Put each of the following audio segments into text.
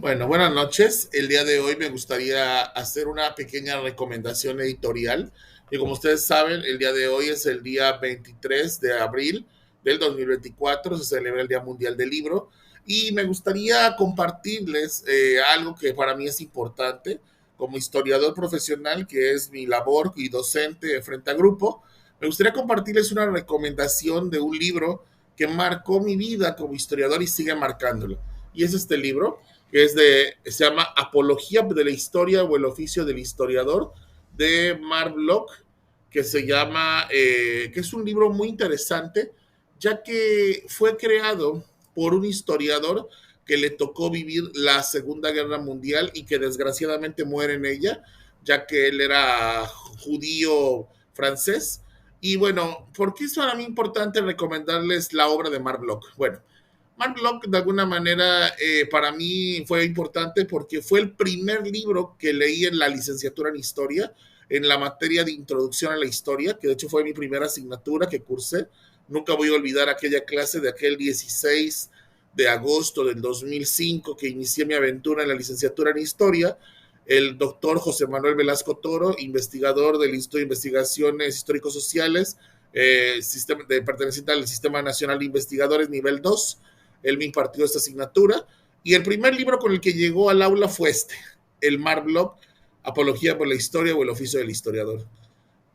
Bueno, buenas noches. El día de hoy me gustaría hacer una pequeña recomendación editorial. Y como ustedes saben, el día de hoy es el día 23 de abril del 2024, se celebra el Día Mundial del Libro. Y me gustaría compartirles algo que para mí es importante como historiador profesional, que es mi labor y docente frente a grupo. Me gustaría compartirles una recomendación de un libro que marcó mi vida como historiador y sigue marcándolo. Y es este libro que se llama Apología de la Historia o el Oficio del Historiador, de Mark Bloch, que es un libro muy interesante, ya que fue creado por un historiador que le tocó vivir la Segunda Guerra Mundial y que desgraciadamente muere en ella, ya que él era judío francés. Y bueno, ¿por qué es para mí importante recomendarles la obra de Mark Bloch? Bueno, Mark Bloch, de alguna manera, para mí fue importante porque fue el primer libro que leí en la licenciatura en historia, en la materia de introducción a la historia, que de hecho fue mi primera asignatura que cursé. Nunca voy a olvidar aquella clase de aquel 16 de agosto del 2005 que inicié mi aventura en la licenciatura en historia. El doctor José Manuel Velasco Toro, investigador del Instituto de Investigaciones Histórico-Sociales, perteneciente al Sistema Nacional de Investigadores nivel 2. Él me impartió esta asignatura y el primer libro con el que llegó al aula fue este, el Mark Bloch, Apología por la Historia o el Oficio del Historiador.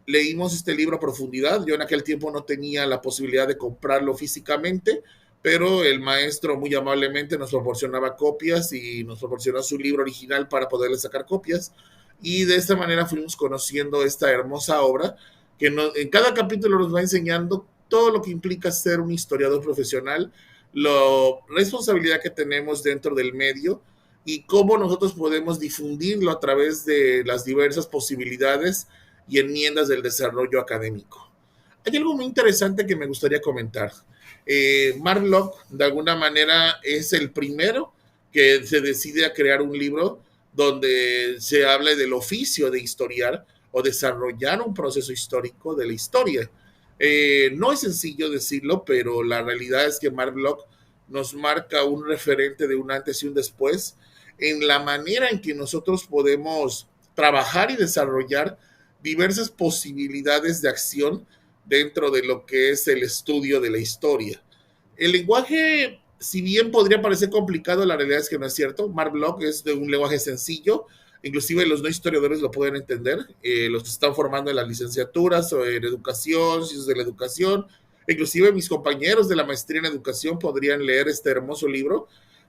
Leímos este libro a profundidad. Yo en aquel tiempo no tenía la posibilidad de comprarlo físicamente, pero el maestro muy amablemente nos proporcionaba copias y nos proporcionó su libro original para poderle sacar copias. Y de esta manera fuimos conociendo esta hermosa obra que en cada capítulo nos va enseñando todo lo que implica ser un historiador profesional, la responsabilidad que tenemos dentro del medio y cómo nosotros podemos difundirlo a través de las diversas posibilidades y enmiendas del desarrollo académico. Hay algo muy interesante que me gustaría comentar. Mark Bloch, de alguna manera, es el primero que se decide a crear un libro donde se hable del oficio de historiar o desarrollar un proceso histórico de la historia. No es sencillo decirlo, pero la realidad es que Mark Bloch nos marca un referente de un antes y un después en la manera en que nosotros podemos trabajar y desarrollar diversas posibilidades de acción dentro de lo que es el estudio de la historia. El lenguaje, si bien podría parecer complicado, la realidad es que no es cierto. Mark Bloch es de un lenguaje sencillo, inclusive los no historiadores lo pueden entender, los que están formando en las licenciaturas o en educación, ciencias de la educación, inclusive mis compañeros de la maestría en educación podrían leer este hermoso libro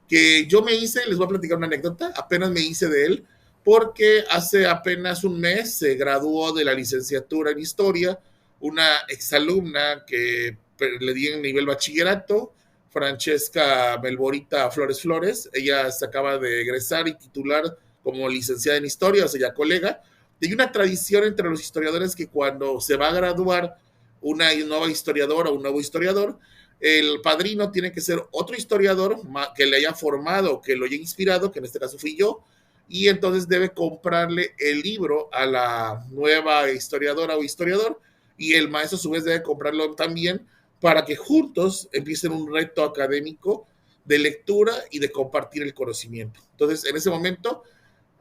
que yo me hice. Les voy a platicar una anécdota, apenas me hice de él porque hace apenas un mes se graduó de la licenciatura en historia una exalumna que le di en nivel bachillerato, Francesca Melborita Flores Flores. Ella se acaba de egresar y titular como licenciada en historia, o sea, ya colega. Y hay una tradición entre los historiadores que cuando se va a graduar una nueva historiadora o un nuevo historiador, el padrino tiene que ser otro historiador que le haya formado, que lo haya inspirado, que en este caso fui yo, y entonces debe comprarle el libro a la nueva historiadora o historiador, y el maestro a su vez debe comprarlo también para que juntos empiecen un reto académico de lectura y de compartir el conocimiento. Entonces, en ese momento,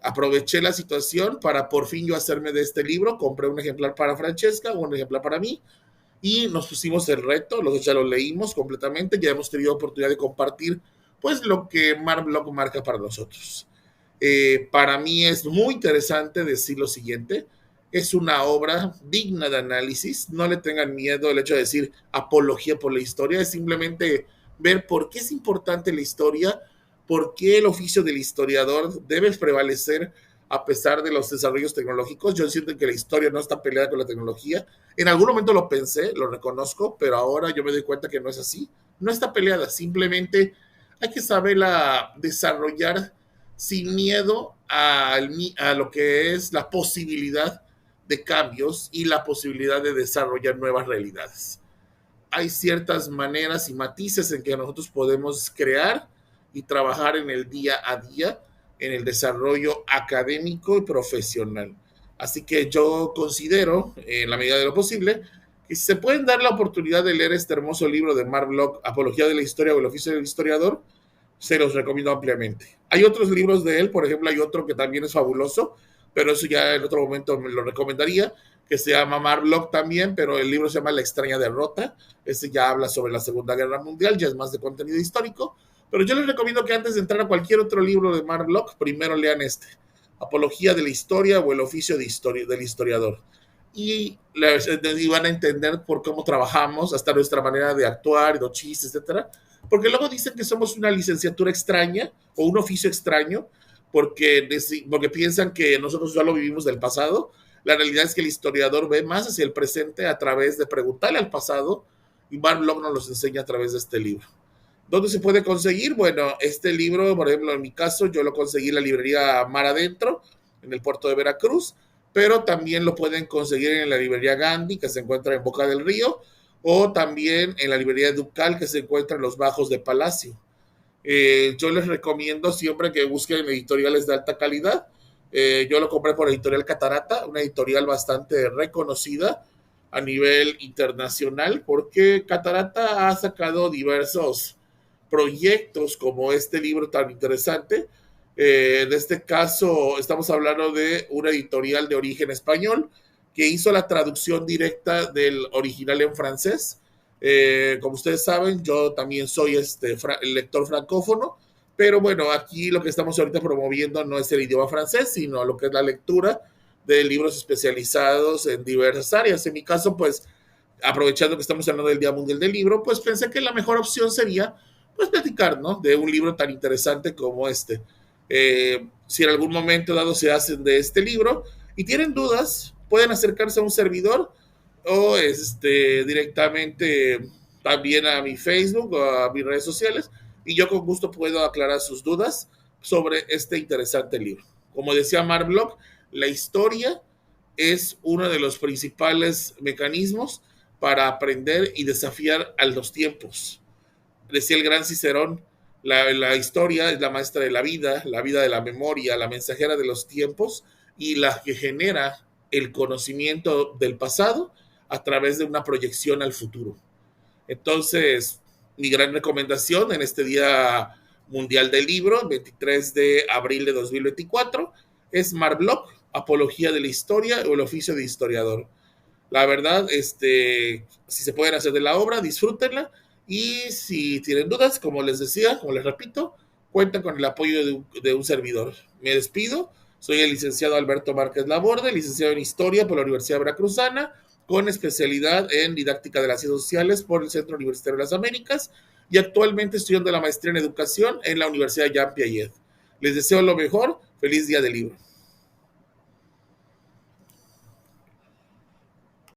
aproveché la situación para por fin yo hacerme de este libro. Compré un ejemplar para Francesca, un ejemplar para mí, y nos pusimos el reto. Los dos ya lo leímos completamente, ya hemos tenido oportunidad de compartir pues lo que Mark Bloch marca para nosotros. Para mí es muy interesante decir lo siguiente: es una obra digna de análisis. No le tengan miedo el hecho de decir apología por la historia, es simplemente ver por qué es importante la historia, por qué el oficio del historiador debe prevalecer a pesar de los desarrollos tecnológicos. Yo siento que la historia no está peleada con la tecnología. En algún momento lo pensé, lo reconozco, pero ahora yo me doy cuenta que no es así. No está peleada, simplemente hay que saberla desarrollar sin miedo a lo que es la posibilidad de cambios y la posibilidad de desarrollar nuevas realidades. Hay ciertas maneras y matices en que nosotros podemos crear y trabajar en el día a día, en el desarrollo académico y profesional. Así que yo considero, en la medida de lo posible, que si se pueden dar la oportunidad de leer este hermoso libro de Mark Bloch, Apología de la Historia o el Oficio del Historiador, Se los recomiendo ampliamente. Hay otros libros de él, por ejemplo, hay otro que también es fabuloso, pero eso ya en otro momento me lo recomendaría, que se llama Marlock también, pero el libro se llama La extraña derrota. Este ya habla sobre la Segunda Guerra Mundial, ya es más de contenido histórico, pero yo les recomiendo que antes de entrar a cualquier otro libro de Marlock, primero lean este, Apología de la Historia o el oficio del historiador. Y van a entender por cómo trabajamos, hasta nuestra manera de actuar, los chistes, etcétera. Porque luego dicen que somos una licenciatura extraña o un oficio extraño porque piensan que nosotros solo vivimos del pasado. La realidad es que el historiador ve más hacia el presente a través de preguntarle al pasado, y Mark Bloch nos los enseña a través de este libro. ¿Dónde se puede conseguir? Bueno, este libro, por ejemplo, en mi caso, yo lo conseguí en la librería Mar Adentro, en el puerto de Veracruz, pero también lo pueden conseguir en la librería Gandhi, que se encuentra en Boca del Río, o también en la librería Ducal, que se encuentra en los Bajos de Palacio. Yo les recomiendo siempre que busquen editoriales de alta calidad. Yo lo compré por Editorial Catarata, una editorial bastante reconocida a nivel internacional, porque Catarata ha sacado diversos proyectos como este libro tan interesante. En este caso, estamos hablando de una editorial de origen español que hizo la traducción directa del original en francés. Como ustedes saben, yo también soy lector francófono, pero bueno, aquí lo que estamos ahorita promoviendo no es el idioma francés, sino lo que es la lectura de libros especializados en diversas áreas. En mi caso, pues, aprovechando que estamos hablando del Día Mundial del Libro, pues pensé que la mejor opción sería, pues, platicar, ¿no? De un libro tan interesante como este. Si en algún momento dado se hacen de este libro y tienen dudas, pueden acercarse a un servidor o directamente también a mi Facebook o a mis redes sociales, y yo con gusto puedo aclarar sus dudas sobre este interesante libro. Como decía Mark Bloch, la historia es uno de los principales mecanismos para aprender y desafiar a los tiempos. Decía el gran Cicerón, la historia es la maestra de la vida de la memoria, la mensajera de los tiempos y la que genera el conocimiento del pasado a través de una proyección al futuro. Entonces, mi gran recomendación en este Día Mundial del Libro, 23 de abril de 2024, es Mark Bloch, Apología de la Historia o el oficio de historiador. La verdad, si se pueden hacer de la obra, disfrútenla. Y si tienen dudas, como les decía, como les repito, cuentan con el apoyo de un servidor. Me despido. Soy el licenciado Alberto Márquez Laborde, licenciado en Historia por la Universidad Veracruzana, con especialidad en Didáctica de las Ciencias Sociales por el Centro Universitario de las Américas, y actualmente estudiando la maestría en Educación en la Universidad Jean Piaget. Les deseo lo mejor. Feliz Día del Libro.